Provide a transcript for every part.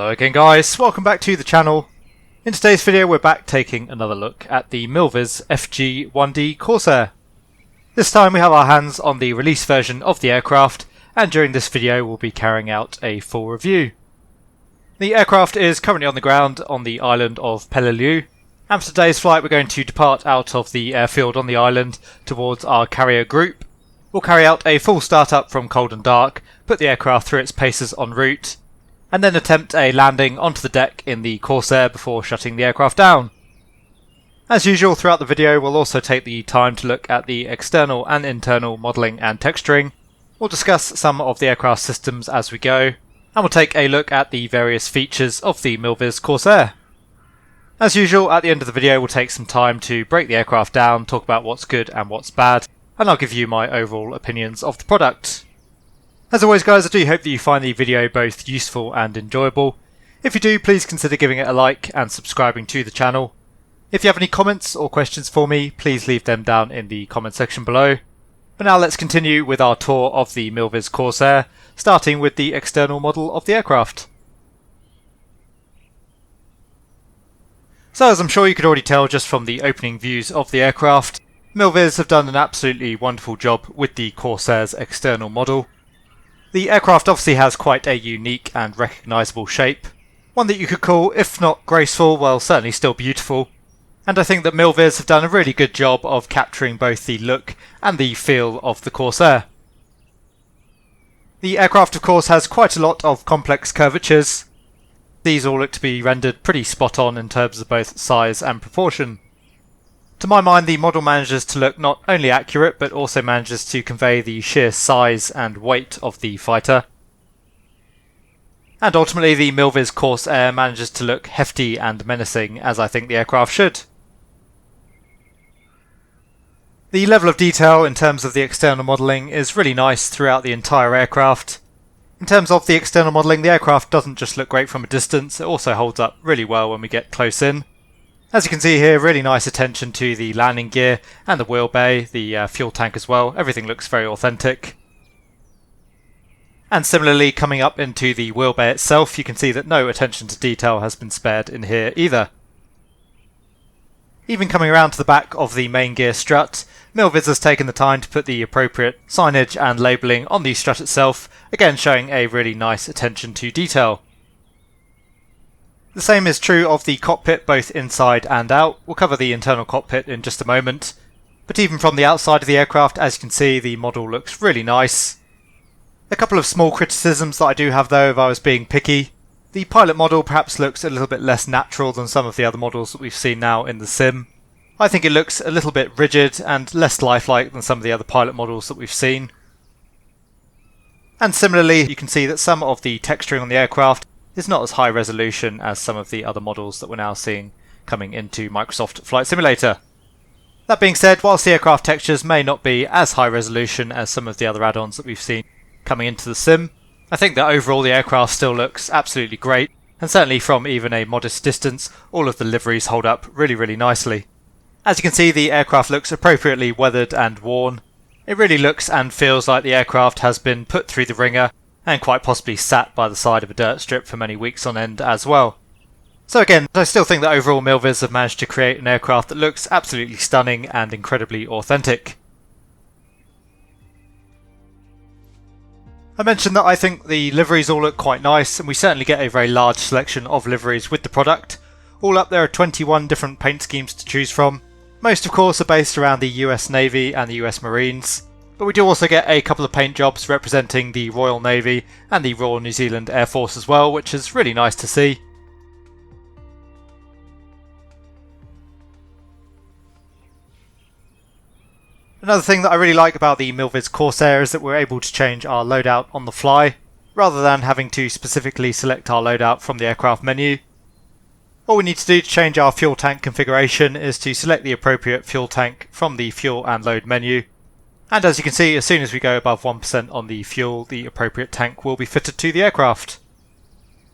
Hello again guys, welcome back to the channel. In today's video we're back taking another look at the MILVIZ FG-1D Corsair. This time we have our hands on the release version of the aircraft, and during this video we'll be carrying out a full review. The aircraft is currently on the ground on the island of Peleliu, and for today's flight we're going to depart out of the airfield on the island towards our carrier group. We'll carry out a full startup from cold and dark, put the aircraft through its paces en route, and then attempt a landing onto the deck in the Corsair before shutting the aircraft down. As usual throughout the video we'll also take the time to look at the external and internal modelling and texturing. We'll discuss some of the aircraft systems as we go, and we'll take a look at the various features of the MILVIZ Corsair. As usual at the end of the video we'll take some time to break the aircraft down, talk about what's good and what's bad, and I'll give you my overall opinions of the product. As always guys, I do hope that you find the video both useful and enjoyable. If you do, please consider giving it a like and subscribing to the channel. If you have any comments or questions for me, please leave them down in the comment section below. But now let's continue with our tour of the MILVIZ Corsair, starting with the external model of the aircraft. So as I'm sure you could already tell just from the opening views of the aircraft, MILVIZ have done an absolutely wonderful job with the Corsair's external model. The aircraft obviously has quite a unique and recognisable shape, one that you could call, if not graceful, well certainly still beautiful, and I think that MILVIZ have done a really good job of capturing both the look and the feel of the Corsair. The aircraft of course has quite a lot of complex curvatures. These all look to be rendered pretty spot on in terms of both size and proportion. To my mind the model manages to look not only accurate but also manages to convey the sheer size and weight of the fighter. And ultimately the MILVIZ Corsair manages to look hefty and menacing, as I think the aircraft should. The level of detail in terms of the external modelling is really nice throughout the entire aircraft. In terms of the external modelling, the aircraft doesn't just look great from a distance, it also holds up really well when we get close in. As you can see here, really nice attention to the landing gear and the wheel bay, the fuel tank as well. Everything looks very authentic. And similarly, coming up into the wheel bay itself, you can see that no attention to detail has been spared in here either. Even coming around to the back of the main gear strut, MILVIZ has taken the time to put the appropriate signage and labelling on the strut itself, again showing a really nice attention to detail. The same is true of the cockpit both inside and out. We'll cover the internal cockpit in just a moment. But even from the outside of the aircraft, as you can see, the model looks really nice. A couple of small criticisms that I do have though if I was being picky. The pilot model perhaps looks a little bit less natural than some of the other models that we've seen now in the sim. I think it looks a little bit rigid and less lifelike than some of the other pilot models that we've seen. And similarly, you can see that some of the texturing on the aircraft is not as high resolution as some of the other models that we're now seeing coming into Microsoft Flight Simulator. That being said, whilst the aircraft textures may not be as high resolution as some of the other add-ons that we've seen coming into the sim, I think that overall the aircraft still looks absolutely great, and certainly from even a modest distance all of the liveries hold up really nicely. As you can see, the aircraft looks appropriately weathered and worn. It really looks and feels like the aircraft has been put through the ringer and quite possibly sat by the side of a dirt strip for many weeks on end as well. So again, I still think that overall MILVIZ have managed to create an aircraft that looks absolutely stunning and incredibly authentic. I mentioned that I think the liveries all look quite nice, and we certainly get a very large selection of liveries with the product. All up there are 21 different paint schemes to choose from. Most of course are based around the US Navy and the US Marines. But we do also get a couple of paint jobs representing the Royal Navy and the Royal New Zealand Air Force as well, which is really nice to see. Another thing that I really like about the MILVIZ Corsair is that we're able to change our loadout on the fly, rather than having to specifically select our loadout from the aircraft menu. All we need to do to change our fuel tank configuration is to select the appropriate fuel tank from the fuel and load menu. And as you can see, as soon as we go above 1% on the fuel, the appropriate tank will be fitted to the aircraft.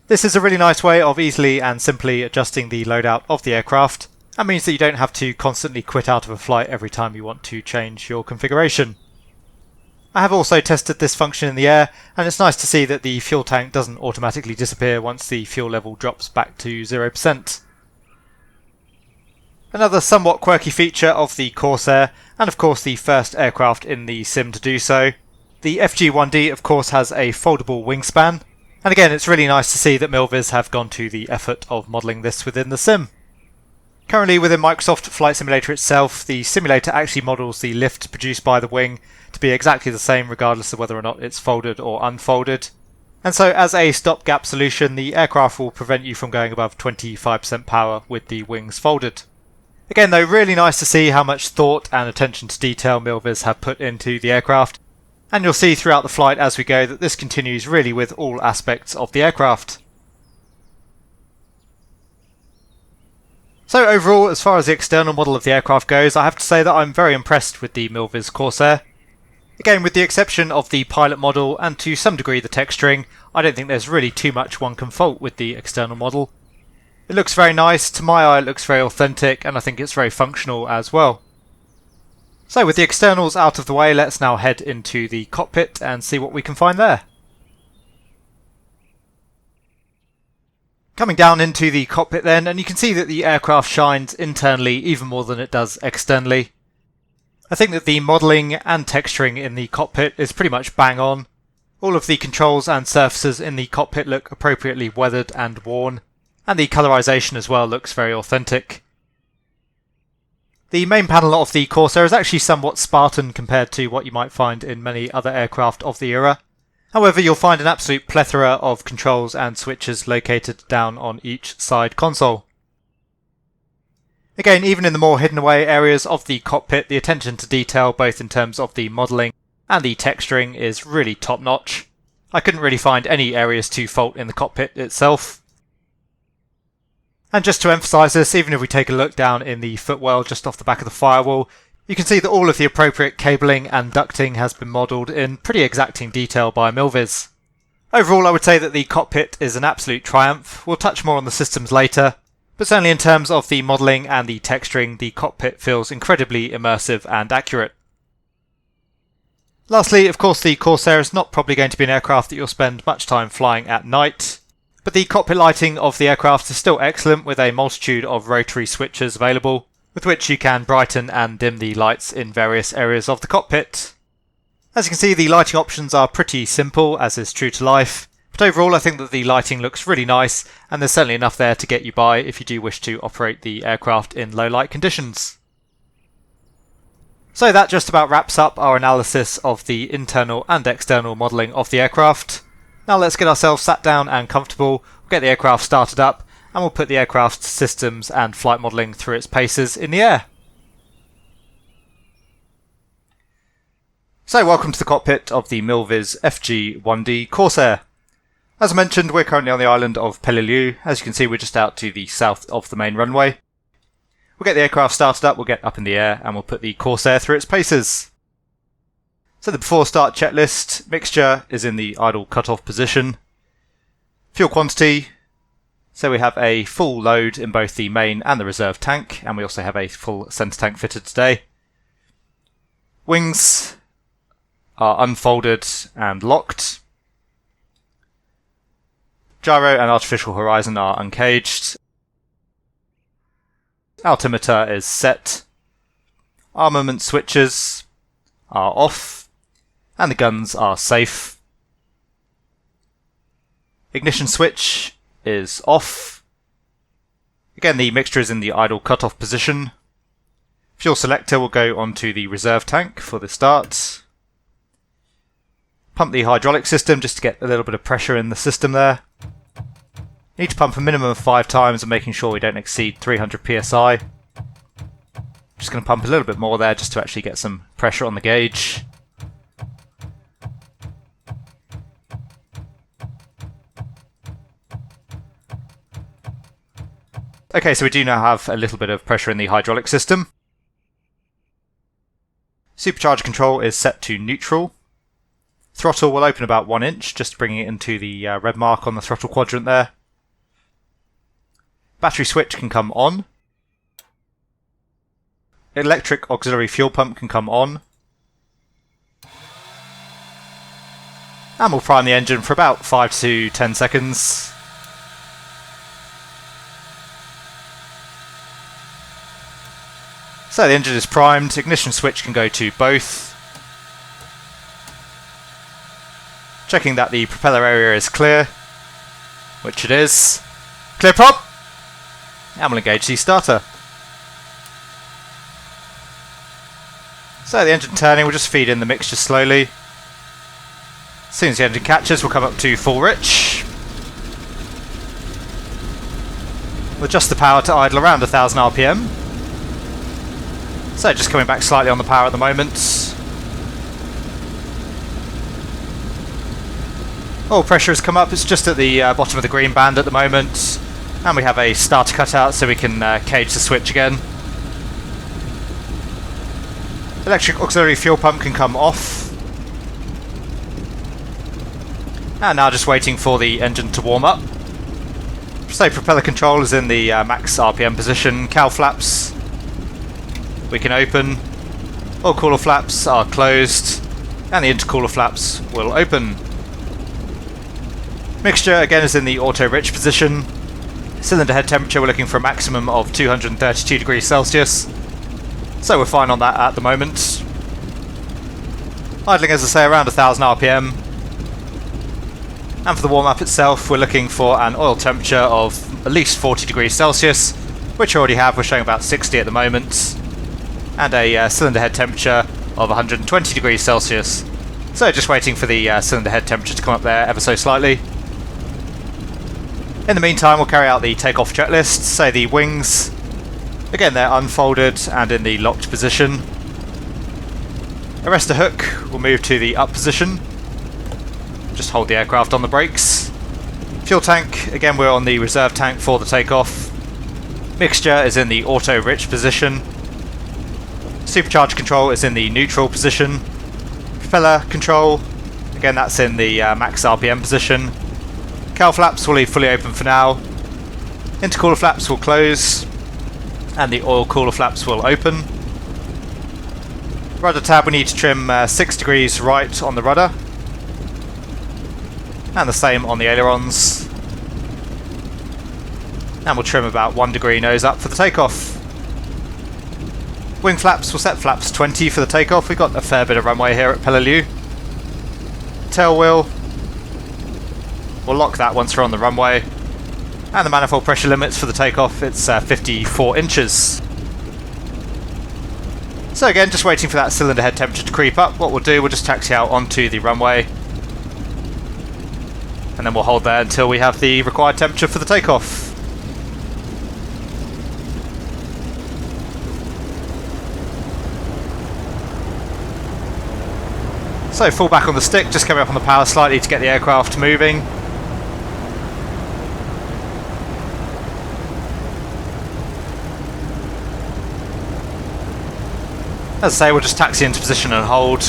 This is a really nice way of easily and simply adjusting the loadout of the aircraft, and means that you don't have to constantly quit out of a flight every time you want to change your configuration. I have also tested this function in the air, and it's nice to see that the fuel tank doesn't automatically disappear once the fuel level drops back to 0%. Another somewhat quirky feature of the Corsair, and of course the first aircraft in the sim to do so, the FG-1D of course has a foldable wingspan, and again it's really nice to see that MILVIZ have gone to the effort of modelling this within the sim. Currently within Microsoft Flight Simulator itself, the simulator actually models the lift produced by the wing to be exactly the same regardless of whether or not it's folded or unfolded. And so as a stopgap solution, the aircraft will prevent you from going above 25% power with the wings folded. Again though, really nice to see how much thought and attention to detail MILVIZ have put into the aircraft, and you'll see throughout the flight as we go that this continues really with all aspects of the aircraft. So overall, as far as the external model of the aircraft goes, I have to say that I'm very impressed with the MILVIZ Corsair. Again, with the exception of the pilot model and to some degree the texturing, I don't think there's really too much one can fault with the external model. It looks very nice, to my eye it looks very authentic, and I think it's very functional as well. So with the externals out of the way, let's now head into the cockpit and see what we can find there. Coming down into the cockpit then, and you can see that the aircraft shines internally even more than it does externally. I think that the modelling and texturing in the cockpit is pretty much bang on. All of the controls and surfaces in the cockpit look appropriately weathered and worn, and the colorization as well looks very authentic. The main panel of the Corsair is actually somewhat spartan compared to what you might find in many other aircraft of the era. However, you'll find an absolute plethora of controls and switches located down on each side console. Again, even in the more hidden away areas of the cockpit, the attention to detail both in terms of the modelling and the texturing is really top notch. I couldn't really find any areas to fault in the cockpit itself. And just to emphasise this, even if we take a look down in the footwell just off the back of the firewall, you can see that all of the appropriate cabling and ducting has been modelled in pretty exacting detail by MILVIZ. Overall, I would say that the cockpit is an absolute triumph. We'll touch more on the systems later, but certainly in terms of the modelling and the texturing, the cockpit feels incredibly immersive and accurate. Lastly, of course, the Corsair is not probably going to be an aircraft that you'll spend much time flying at night, but the cockpit lighting of the aircraft is still excellent with a multitude of rotary switches available, with which you can brighten and dim the lights in various areas of the cockpit. As you can see, the lighting options are pretty simple, as is true to life, but overall I think that the lighting looks really nice, and there's certainly enough there to get you by if you do wish to operate the aircraft in low light conditions. So that just about wraps up our analysis of the internal and external modelling of the aircraft. Now let's get ourselves sat down and comfortable, we'll get the aircraft started up, and we'll put the aircraft's systems and flight modelling through its paces in the air. So welcome to the cockpit of the MILVIZ FG-1D Corsair. As I mentioned, we're currently on the island of Peleliu. As you can see, we're just out to the south of the main runway. We'll get the aircraft started up, we'll get up in the air, and we'll put the Corsair through its paces. So the before start checklist, mixture is in the idle cutoff position. Fuel quantity, so we have a full load in both the main and the reserve tank, and we also have a full centre tank fitted today. Wings are unfolded and locked. Gyro and artificial horizon are uncaged. Altimeter is set. Armament switches are off, and the guns are safe. Ignition switch is off. Again, the mixture is in the idle cutoff position. Fuel selector will go onto the reserve tank for the start. Pump the hydraulic system just to get a little bit of pressure in the system there. Need to pump a minimum of 5 times and making sure we don't exceed 300 psi. Just going to pump a little bit more there just to actually get some pressure on the gauge. Okay, so we do now have a little bit of pressure in the hydraulic system. Supercharger control is set to neutral. Throttle will open about 1 inch, just bringing it into the red mark on the throttle quadrant there. Battery switch can come on. Electric auxiliary fuel pump can come on. And we'll prime the engine for about 5 to 10 seconds. So the engine is primed, ignition switch can go to both. Checking that the propeller area is clear, which it is. Clear prop! And we'll engage the starter. So the engine turning, we'll just feed in the mixture slowly. As soon as the engine catches, we'll come up to full rich. We'll adjust the power to idle around 1000 RPM. So just coming back slightly on the power at the moment. Oil pressure has come up, it's just at the bottom of the green band at the moment. And we have a starter cutout so we can cage the switch again. Electric auxiliary fuel pump can come off. And now just waiting for the engine to warm up. So propeller control is in the max RPM position. Cowl flaps we can open. All cooler flaps are closed. And the intercooler flaps will open. Mixture again is in the auto rich position. Cylinder head temperature we're looking for a maximum of 232 degrees Celsius. So we're fine on that at the moment. Idling, as I say, around 1000 RPM. And for the warm-up itself, we're looking for an oil temperature of at least 40 degrees Celsius, which we already have. We're showing about 60 at the moment. And a cylinder head temperature of 120 degrees Celsius. So just waiting for the cylinder head temperature to come up there ever so slightly. In the meantime, we'll carry out the takeoff checklist. So the wings, again, they're unfolded and in the locked position. Arrestor hook will move to the up position. Just hold the aircraft on the brakes. Fuel tank, again, we're on the reserve tank for the takeoff. Mixture is in the auto rich position. Supercharger control is in the neutral position. Propeller control, again, that's in the max RPM position. Cowl flaps will leave fully open for now. Intercooler flaps will close. And the oil cooler flaps will open. Rudder tab, we need to trim 6 degrees right on the rudder. And the same on the ailerons. And we'll trim about 1 degree nose up for the takeoff. Wing flaps, we'll set flaps 20 for the takeoff. We've got a fair bit of runway here at Peleliu. Tail wheel, we'll lock that once we're on the runway. And the manifold pressure limits for the takeoff, it's 54 inches. So again, just waiting for that cylinder head temperature to creep up. What we'll do, we'll just taxi out onto the runway. And then we'll hold there until we have the required temperature for the takeoff. So full back on the stick, just coming up on the power slightly to get the aircraft moving. As I say, we'll just taxi into position and hold.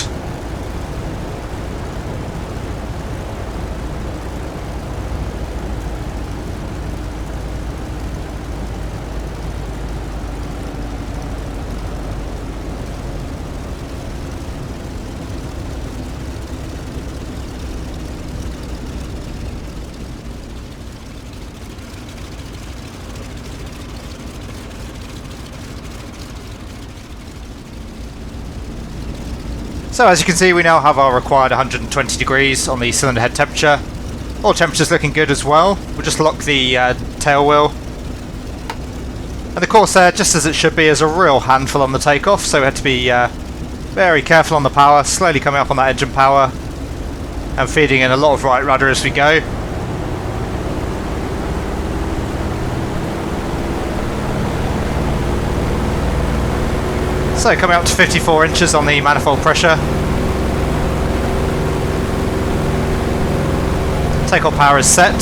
So as you can see, we now have our required 120 degrees on the cylinder head temperature. All temperatures looking good as well. We'll just lock the tail wheel. And the Corsair, just as it should be, is a real handful on the takeoff, so we had to be very careful on the power, slowly coming up on that engine power and feeding in a lot of right rudder as we go. So coming up to 54 inches on the manifold pressure. Takeoff power is set.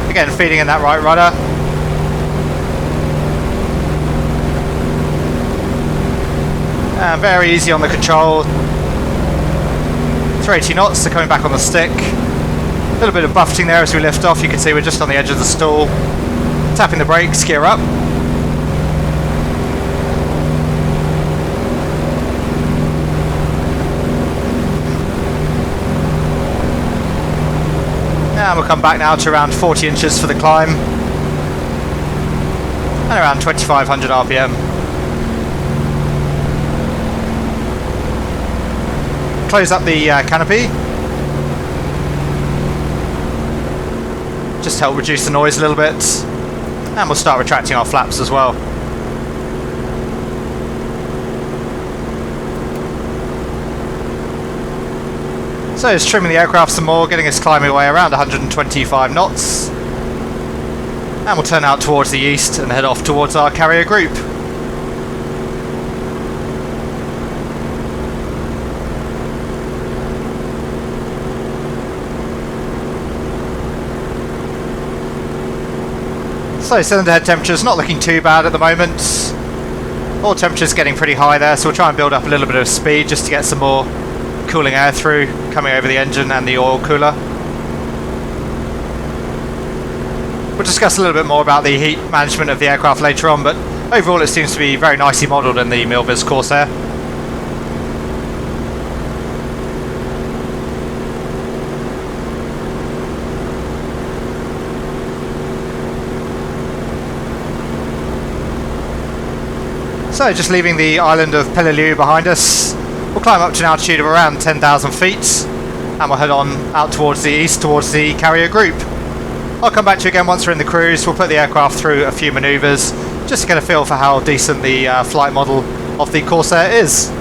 Again, feeding in that right rudder. And very easy on the control. 380 knots, so coming back on the stick. A little bit of buffeting there as we lift off. You can see we're just on the edge of the stall. Tapping the brakes, gear up. And we'll come back now to around 40 inches for the climb. And around 2500 RPM. Close up the canopy. Just help reduce the noise a little bit. And we'll start retracting our flaps as well. So it's trimming the aircraft some more, getting us climbing away around 125 knots. And we'll turn out towards the east and head off towards our carrier group. So cylinder head temperature is not looking too bad at the moment. Oil temperature is getting pretty high there, so we'll try and build up a little bit of speed just to get some more cooling air through, coming over the engine and the oil cooler. We'll discuss a little bit more about the heat management of the aircraft later on, but overall it seems to be very nicely modelled in the MILVIZ Corsair. So just leaving the island of Peleliu behind us, we'll climb up to an altitude of around 10,000 feet and we'll head on out towards the east, towards the carrier group. I'll come back to you again once we're in the cruise. We'll put the aircraft through a few manoeuvres just to get a feel for how decent the flight model of the Corsair is.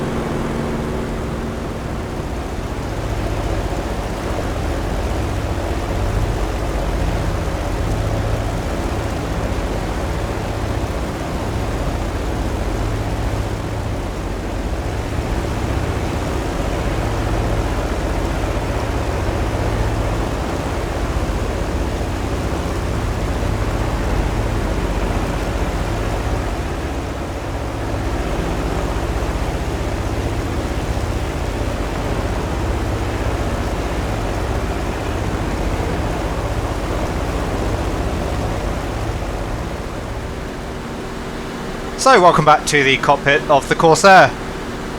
So welcome back to the cockpit of the Corsair.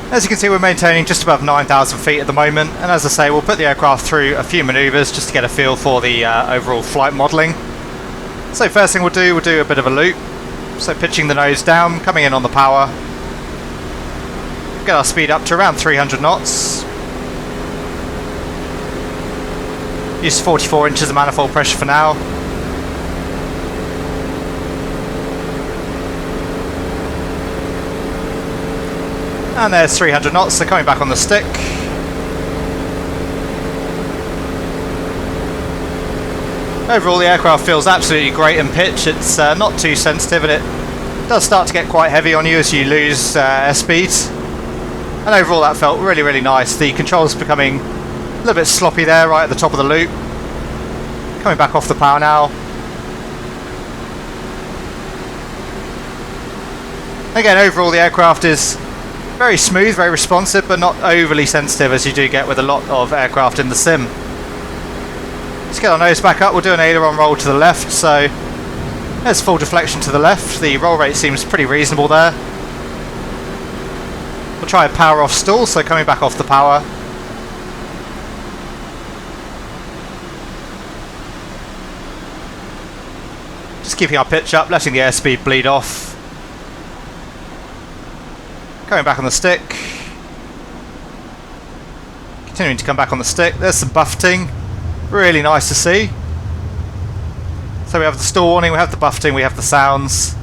As you can see, we're maintaining just above 9,000 feet at the moment, and as I say, we'll put the aircraft through a few manoeuvres just to get a feel for the overall flight modelling. So first thing we'll do a bit of a loop. So pitching the nose down, coming in on the power. Get our speed up to around 300 knots. Use 44 inches of manifold pressure for now. And there's 300 knots, so coming back on the stick. Overall the aircraft feels absolutely great in pitch. It's not too sensitive, and it does start to get quite heavy on you as you lose airspeed. And overall that felt really, really nice. The controls becoming a little bit sloppy there right at the top of the loop. Coming back off the power now. Again, overall the aircraft is very smooth, very responsive, but not overly sensitive as you do get with a lot of aircraft in the sim. Let's get our nose back up. We'll do an aileron roll to the left, so there's full deflection to the left. The roll rate seems pretty reasonable there. We'll try a power off stall, so coming back off the power. Just keeping our pitch up, letting the airspeed bleed off. Coming back on the stick. Continuing to come back on the stick. There's some buffeting. Really nice to see. So we have the stall warning, we have the buffeting, we have the sounds.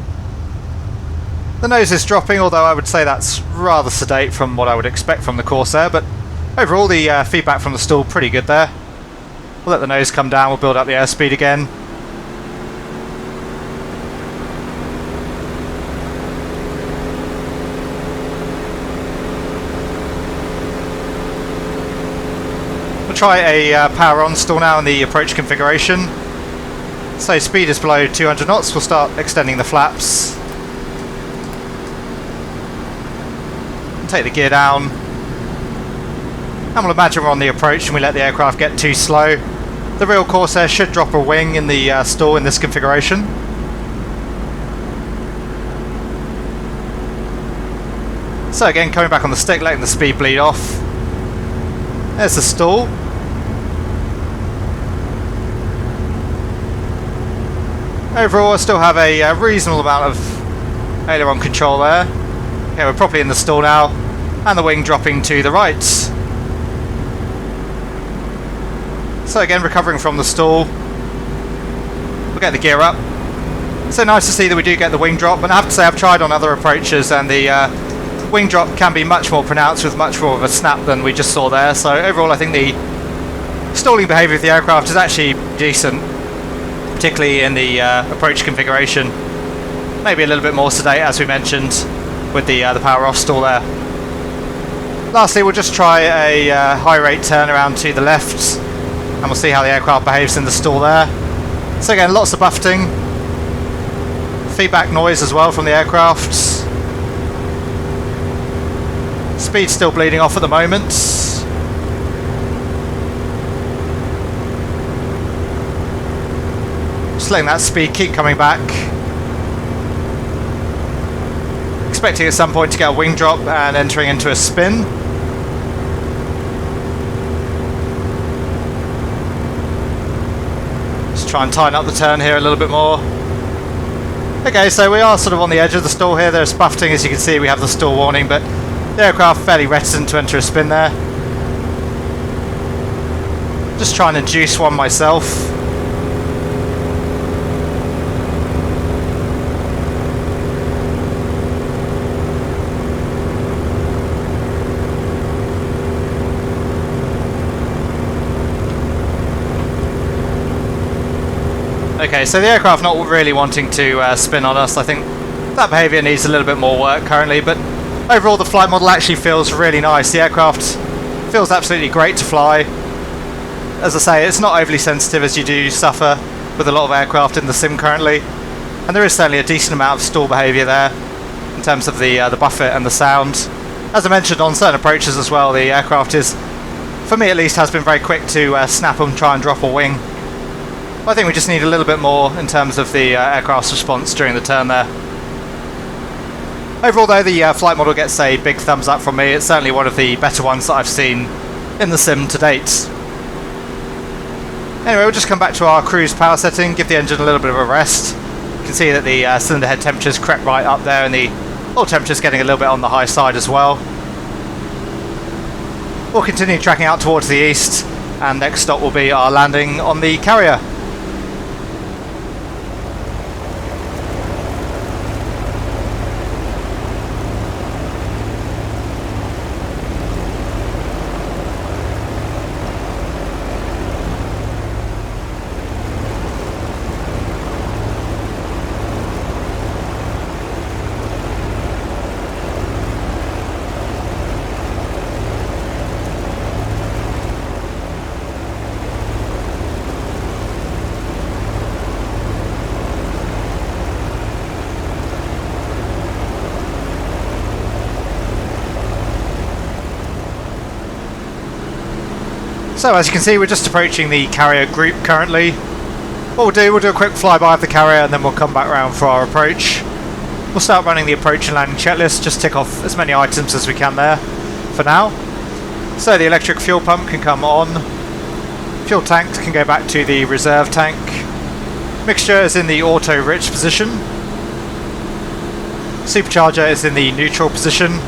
The nose is dropping, although I would say that's rather sedate from what I would expect from the Corsair, but overall the feedback from the stall pretty good there. We'll let the nose come down, we'll build up the airspeed again. We'll try a power on stall now in the approach configuration. So speed is below 200 knots, we'll start extending the flaps. Take the gear down. And we'll imagine we're on the approach and we let the aircraft get too slow. The real Corsair should drop a wing in the stall in this configuration. So again, coming back on the stick, letting the speed bleed off. There's the stall. Overall, I still have a reasonable amount of aileron control there. Okay, we're properly in the stall now, and the wing dropping to the right. So again, recovering from the stall. We'll get the gear up. So nice to see that we do get the wing drop, and I have to say I've tried on other approaches, and the wing drop can be much more pronounced with much more of a snap than we just saw there. So overall, I think the stalling behaviour of the aircraft is actually decent, particularly in the approach configuration. Maybe a little bit more sedate, as we mentioned, with the power off stall there. Lastly, we'll just try a high rate turn around to the left, and we'll see how the aircraft behaves in the stall there. So again, lots of buffeting, feedback noise as well from the aircraft. Speed still bleeding off at the moment. Just letting that speed keep coming back. Expecting at some point to get a wing drop and entering into a spin. Just try and tighten up the turn here a little bit more. Okay, so we are sort of on the edge of the stall here. There's buffeting, as you can see. We have the stall warning, but the aircraft fairly reticent to enter a spin there. Just trying to juice one myself. Okay, so the aircraft not really wanting to spin on us. I think that behaviour needs a little bit more work currently, but overall the flight model actually feels really nice. The aircraft feels absolutely great to fly. As I say, it's not overly sensitive as you do suffer with a lot of aircraft in the sim currently, and there is certainly a decent amount of stall behaviour there in terms of the buffet and the sound. As I mentioned, on certain approaches as well, the aircraft is, for me at least, has been very quick to snap and try and drop a wing. I think we just need a little bit more in terms of the aircraft's response during the turn there. Overall though, the flight model gets a big thumbs up from me. It's certainly one of the better ones that I've seen in the sim to date. Anyway, we'll just come back to our cruise power setting, give the engine a little bit of a rest. You can see that the cylinder head temperature's crept right up there, and the oil temperature's getting a little bit on the high side as well. We'll continue tracking out towards the east, and next stop will be our landing on the carrier. So as you can see, we're just approaching the carrier group currently. What we'll do a quick flyby of the carrier, and then we'll come back round for our approach. We'll start running the approach and landing checklist, just tick off as many items as we can there for now. So the electric fuel pump can come on, fuel tank can go back to the reserve tank, mixture is in the auto rich position, supercharger is in the neutral position,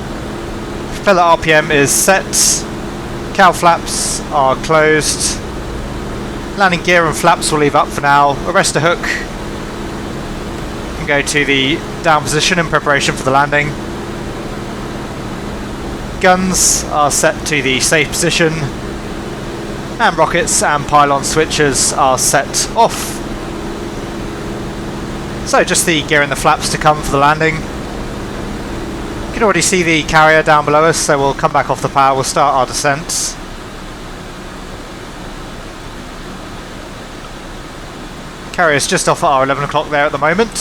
propeller RPM is set, cow flaps are closed, landing gear and flaps will leave up for now, arrestor hook can go to the down position in preparation for the landing, guns are set to the safe position, and rockets and pylon switches are set off. So just the gear and the flaps to come for the landing. You can already see the carrier down below us, so we'll come back off the power, we'll start our descent. Carrier's just off at our 11 o'clock there at the moment.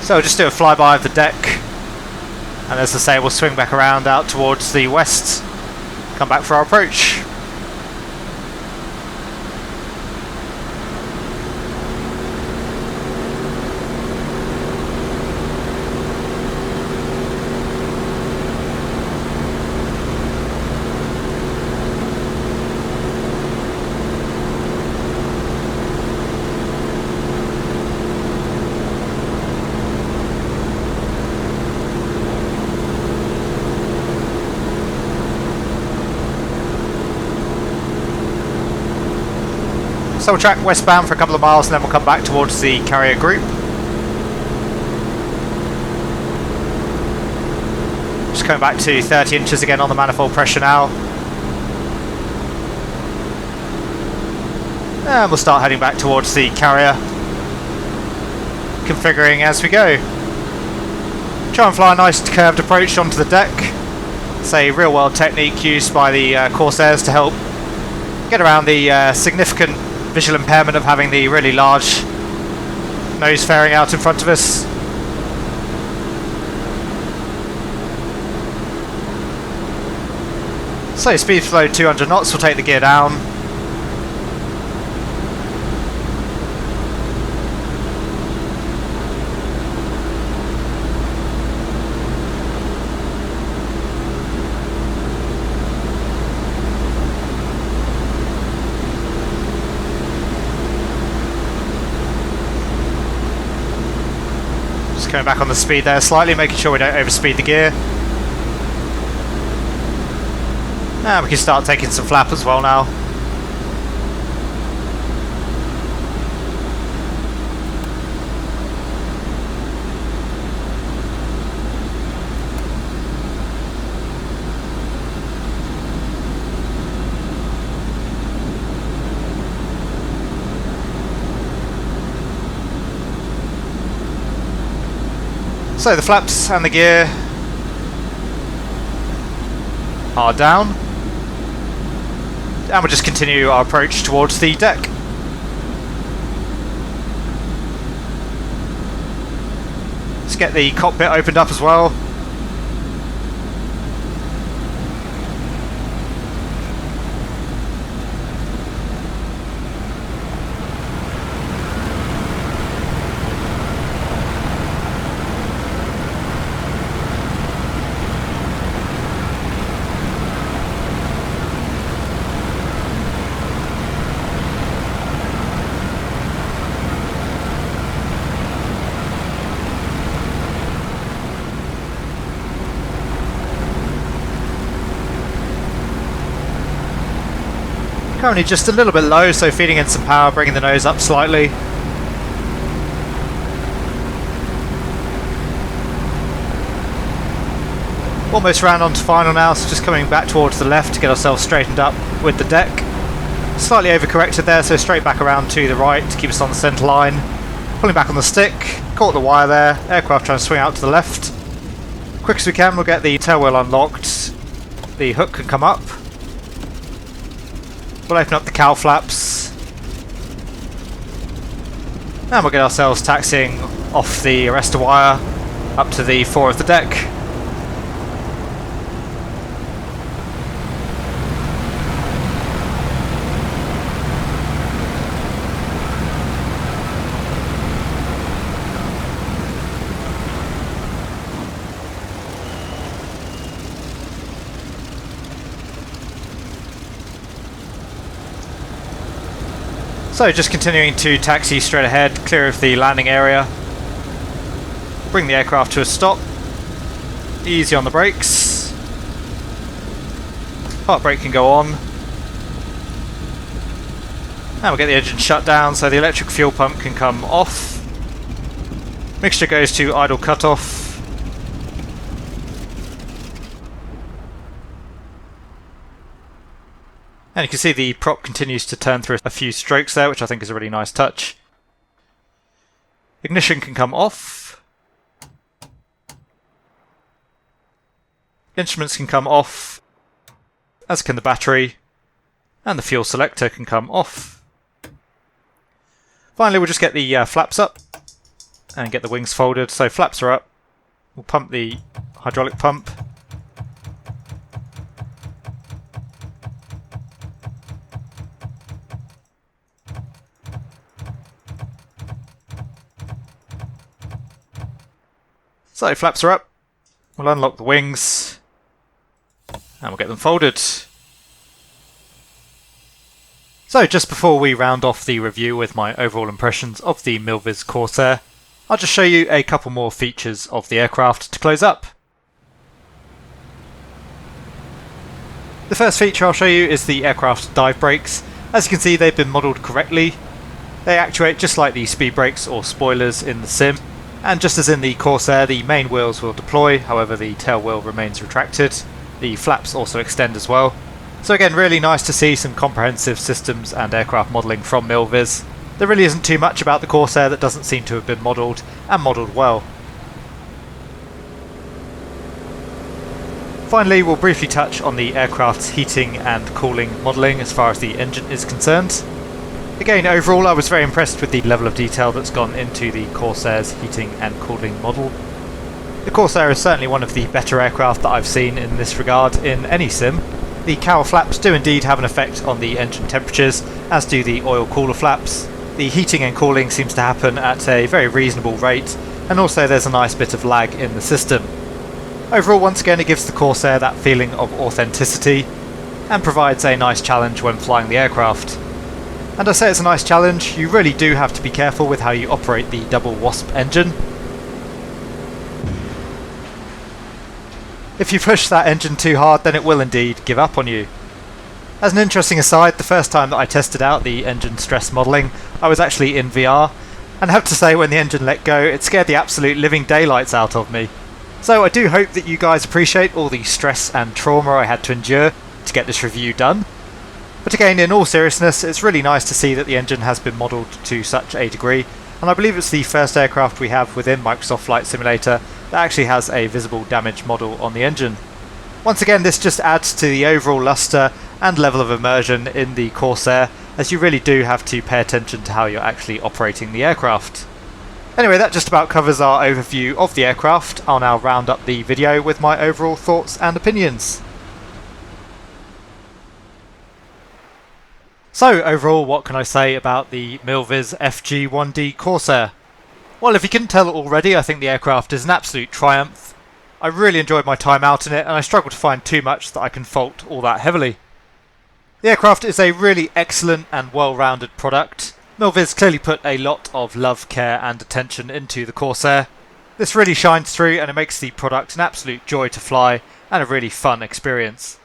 So just do a flyby of the deck. And as I say, we'll swing back around out towards the west, come back for our approach. So we'll track westbound for a couple of miles and then we'll come back towards the carrier group. Just coming back to 30 inches again on the manifold pressure now. And we'll start heading back towards the carrier, configuring as we go. Try and fly a nice curved approach onto the deck. It's a real world technique used by the Corsairs to help get around the significant visual impairment of having the really large nose fairing out in front of us. So speed flow 200 knots, we'll take the gear down. Going back on the speed there slightly, making sure we don't overspeed the gear. And we can start taking some flap as well now. So the flaps and the gear are down, and we'll just continue our approach towards the deck. Let's get the cockpit opened up as well. Currently just a little bit low, so feeding in some power, bringing the nose up slightly. Almost round onto final now, so just coming back towards the left to get ourselves straightened up with the deck. Slightly overcorrected there, so straight back around to the right to keep us on the centre line. Pulling back on the stick, caught the wire there, aircraft trying to swing out to the left. Quick as we can, we'll get the tail wheel unlocked. The hook can come up. We'll open up the cowl flaps. And we'll get ourselves taxiing off the arrestor wire up to the fore of the deck. So just continuing to taxi straight ahead, clear of the landing area. Bring the aircraft to a stop. Easy on the brakes. Park brake can go on. And we'll get the engine shut down so the electric fuel pump can come off. Mixture goes to idle cutoff. And you can see the prop continues to turn through a few strokes there, which I think is a really nice touch. Ignition can come off. Instruments can come off, as can the battery, and the fuel selector can come off. Finally, we'll just get the flaps up and get the wings folded. So flaps are up. We'll pump the hydraulic pump. So flaps are up, we'll unlock the wings and we'll get them folded. So just before we round off the review with my overall impressions of the MILVIZ Corsair, I'll just show you a couple more features of the aircraft to close up. The first feature I'll show you is the aircraft dive brakes. As you can see, they've been modelled correctly. They actuate just like the speed brakes or spoilers in the sim. And just as in the Corsair, the main wheels will deploy, however the tail wheel remains retracted. The flaps also extend as well. So again, really nice to see some comprehensive systems and aircraft modelling from MILVIZ. There really isn't too much about the Corsair that doesn't seem to have been modelled, and modelled well. Finally, we'll briefly touch on the aircraft's heating and cooling modelling as far as the engine is concerned. Again, overall I was very impressed with the level of detail that's gone into the Corsair's heating and cooling model. The Corsair is certainly one of the better aircraft that I've seen in this regard in any sim. The cowl flaps do indeed have an effect on the engine temperatures, as do the oil cooler flaps. The heating and cooling seems to happen at a very reasonable rate, and also there's a nice bit of lag in the system. Overall, once again, it gives the Corsair that feeling of authenticity, and provides a nice challenge when flying the aircraft. And I say it's a nice challenge, you really do have to be careful with how you operate the double Wasp engine. If you push that engine too hard, then it will indeed give up on you. As an interesting aside, the first time that I tested out the engine stress modelling, I was actually in VR, and I have to say when the engine let go, it scared the absolute living daylights out of me. So I do hope that you guys appreciate all the stress and trauma I had to endure to get this review done. But again, in all seriousness, it's really nice to see that the engine has been modelled to such a degree, and I believe it's the first aircraft we have within Microsoft Flight Simulator that actually has a visible damage model on the engine. Once again, this just adds to the overall lustre and level of immersion in the Corsair, as you really do have to pay attention to how you're actually operating the aircraft. Anyway, that just about covers our overview of the aircraft. I'll now round up the video with my overall thoughts and opinions. So overall, what can I say about the MILVIZ FG-1D Corsair? Well, if you couldn't tell already, I think the aircraft is an absolute triumph. I really enjoyed my time out in it, and I struggle to find too much that I can fault all that heavily. The aircraft is a really excellent and well-rounded product. MILVIZ clearly put a lot of love, care and attention into the Corsair. This really shines through, and it makes the product an absolute joy to fly and a really fun experience.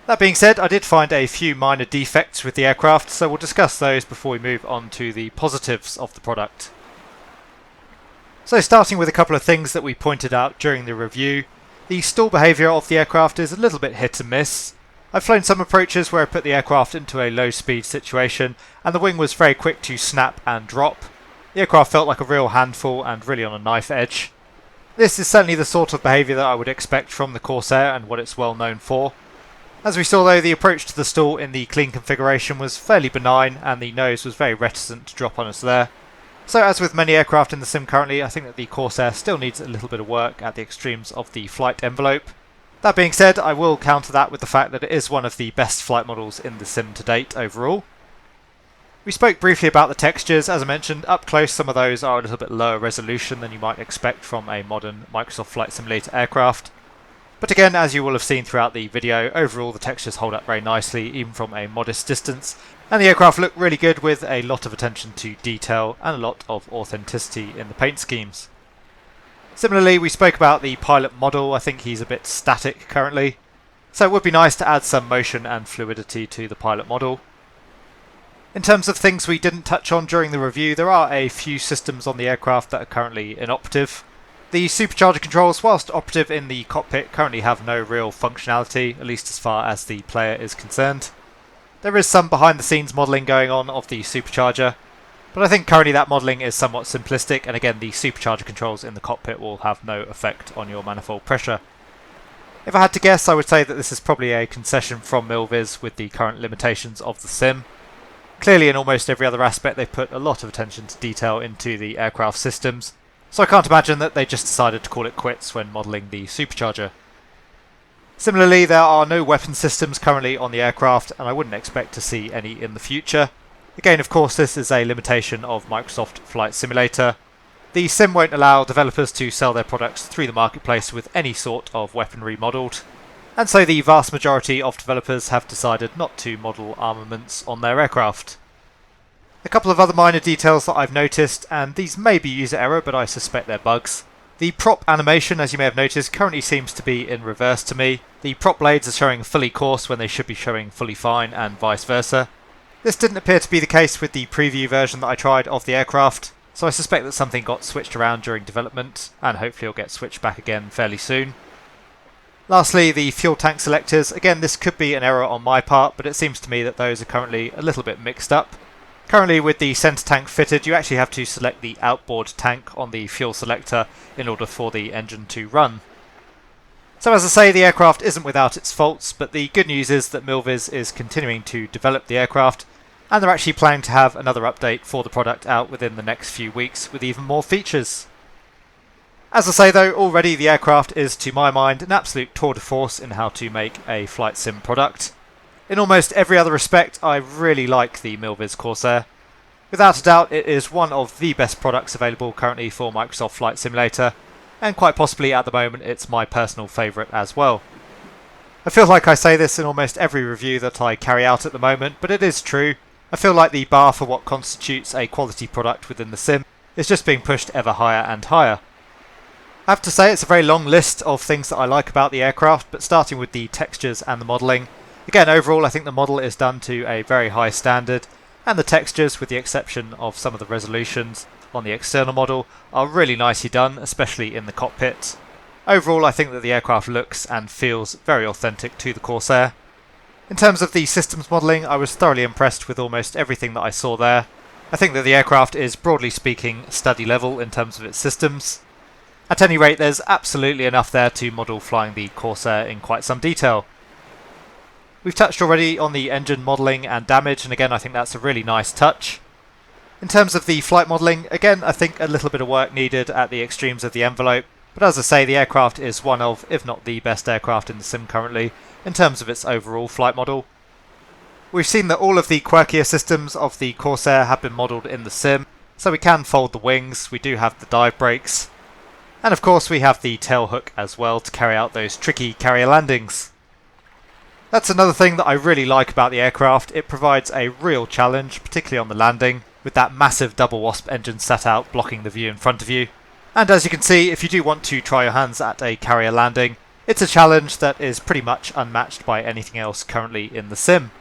That being said, I did find a few minor defects with the aircraft, so we'll discuss those before we move on to the positives of the product. So starting with a couple of things that we pointed out during the review, the stall behaviour of the aircraft is a little bit hit and miss. I've flown some approaches where I put the aircraft into a low speed situation and the wing was very quick to snap and drop. The aircraft felt like a real handful and really on a knife edge. This is certainly the sort of behaviour that I would expect from the Corsair and what it's well known for. As we saw though, the approach to the stall in the clean configuration was fairly benign and the nose was very reticent to drop on us there. So as with many aircraft in the sim currently, I think that the Corsair still needs a little bit of work at the extremes of the flight envelope. That being said, I will counter that with the fact that it is one of the best flight models in the sim to date overall. We spoke briefly about the textures. As I mentioned, up close some of those are a little bit lower resolution than you might expect from a modern Microsoft Flight Simulator aircraft. But again, as you will have seen throughout the video, overall the textures hold up very nicely, even from a modest distance, and the aircraft look really good with a lot of attention to detail and a lot of authenticity in the paint schemes. Similarly, we spoke about the pilot model. I think he's a bit static currently, so it would be nice to add some motion and fluidity to the pilot model. In terms of things we didn't touch on during the review, there are a few systems on the aircraft that are currently inoperative. The supercharger controls, whilst operative in the cockpit, currently have no real functionality, at least as far as the player is concerned. There is some behind the scenes modelling going on of the supercharger, but I think currently that modelling is somewhat simplistic, and again the supercharger controls in the cockpit will have no effect on your manifold pressure. If I had to guess, I would say that this is probably a concession from MILVIZ with the current limitations of the sim. Clearly in almost every other aspect they've put a lot of attention to detail into the aircraft systems, so I can't imagine that they just decided to call it quits when modelling the supercharger. Similarly, there are no weapon systems currently on the aircraft, and I wouldn't expect to see any in the future. Again, of course, this is a limitation of Microsoft Flight Simulator. The sim won't allow developers to sell their products through the marketplace with any sort of weaponry modelled, and so the vast majority of developers have decided not to model armaments on their aircraft. A couple of other minor details that I've noticed, and these may be user error, but I suspect they're bugs. The prop animation, as you may have noticed, currently seems to be in reverse to me. The prop blades are showing fully coarse when they should be showing fully fine, and vice versa. This didn't appear to be the case with the preview version that I tried of the aircraft, so I suspect that something got switched around during development, and hopefully it'll get switched back again fairly soon. Lastly, the fuel tank selectors. Again, this could be an error on my part, but it seems to me that those are currently a little bit mixed up. Currently, with the centre tank fitted, you actually have to select the outboard tank on the fuel selector in order for the engine to run. So as I say, the aircraft isn't without its faults, but the good news is that MILVIZ is continuing to develop the aircraft, and they're actually planning to have another update for the product out within the next few weeks with even more features. As I say though, already the aircraft is, to my mind, an absolute tour de force in how to make a flight sim product. In almost every other respect, I really like the MILVIZ Corsair. Without a doubt, it is one of the best products available currently for Microsoft Flight Simulator, and quite possibly at the moment it's my personal favourite as well. I feel like I say this in almost every review that I carry out at the moment, but it is true. I feel like the bar for what constitutes a quality product within the sim is just being pushed ever higher and higher. I have to say it's a very long list of things that I like about the aircraft, but starting with the textures and the modelling. Again, overall I think the model is done to a very high standard, and the textures, with the exception of some of the resolutions on the external model, are really nicely done, especially in the cockpit. Overall I think that the aircraft looks and feels very authentic to the Corsair. In terms of the systems modelling, I was thoroughly impressed with almost everything that I saw there. I think that the aircraft is, broadly speaking, study level in terms of its systems. At any rate, there's absolutely enough there to model flying the Corsair in quite some detail. We've touched already on the engine modelling and damage, and again I think that's a really nice touch. In terms of the flight modelling, again I think a little bit of work needed at the extremes of the envelope, but as I say, the aircraft is one of, if not the best aircraft in the sim currently, in terms of its overall flight model. We've seen that all of the quirkier systems of the Corsair have been modelled in the sim, so we can fold the wings, we do have the dive brakes, and of course we have the tail hook as well to carry out those tricky carrier landings. That's another thing that I really like about the aircraft. It provides a real challenge, particularly on the landing, with that massive double wasp engine set out blocking the view in front of you. And as you can see, if you do want to try your hands at a carrier landing, it's a challenge that is pretty much unmatched by anything else currently in the sim.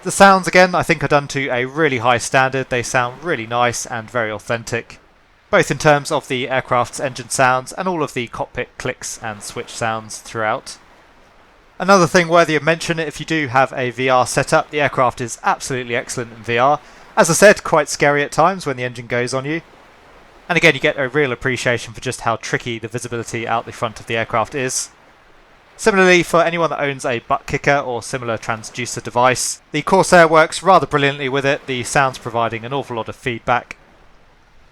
The sounds, again, I think are done to a really high standard. They sound really nice and very authentic, both in terms of the aircraft's engine sounds and all of the cockpit clicks and switch sounds throughout. Another thing worthy of mention, if you do have a VR setup, the aircraft is absolutely excellent in VR. As I said, quite scary at times when the engine goes on you. And again, you get a real appreciation for just how tricky the visibility out the front of the aircraft is. Similarly, for anyone that owns a butt kicker or similar transducer device, the Corsair works rather brilliantly with it, the sound's providing an awful lot of feedback.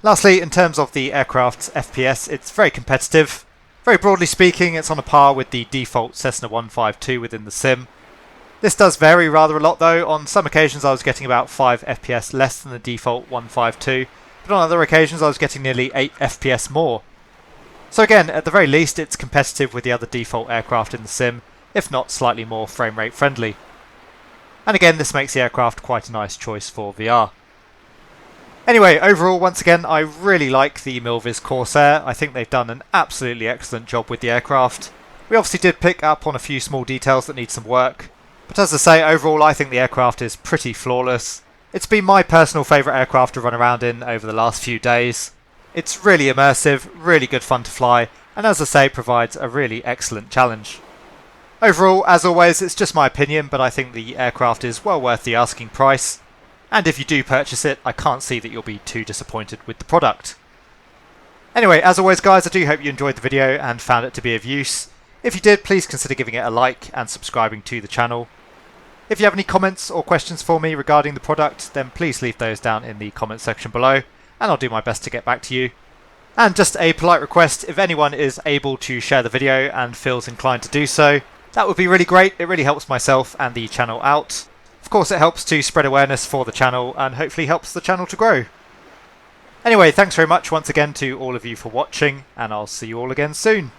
Lastly, in terms of the aircraft's FPS, it's very competitive. Very broadly speaking, it's on a par with the default Cessna 152 within the sim. This does vary rather a lot though. On some occasions I was getting about 5 FPS less than the default 152, but on other occasions I was getting nearly 8 FPS more. So again, at the very least it's competitive with the other default aircraft in the sim, if not slightly more frame rate friendly. And again, this makes the aircraft quite a nice choice for VR. Anyway, overall, once again, I really like the MILVIZ Corsair. I think they've done an absolutely excellent job with the aircraft. We obviously did pick up on a few small details that need some work, but as I say, overall I think the aircraft is pretty flawless. It's been my personal favourite aircraft to run around in over the last few days. It's really immersive, really good fun to fly, and as I say, provides a really excellent challenge. Overall, as always, it's just my opinion, but I think the aircraft is well worth the asking price. And if you do purchase it, I can't see that you'll be too disappointed with the product. Anyway, as always guys, I do hope you enjoyed the video and found it to be of use. If you did, please consider giving it a like and subscribing to the channel. If you have any comments or questions for me regarding the product, then please leave those down in the comment section below, and I'll do my best to get back to you. And just a polite request, if anyone is able to share the video and feels inclined to do so, that would be really great. It really helps myself and the channel out. Of course, it helps to spread awareness for the channel and hopefully helps the channel to grow. Anyway, thanks very much once again to all of you for watching, and I'll see you all again soon.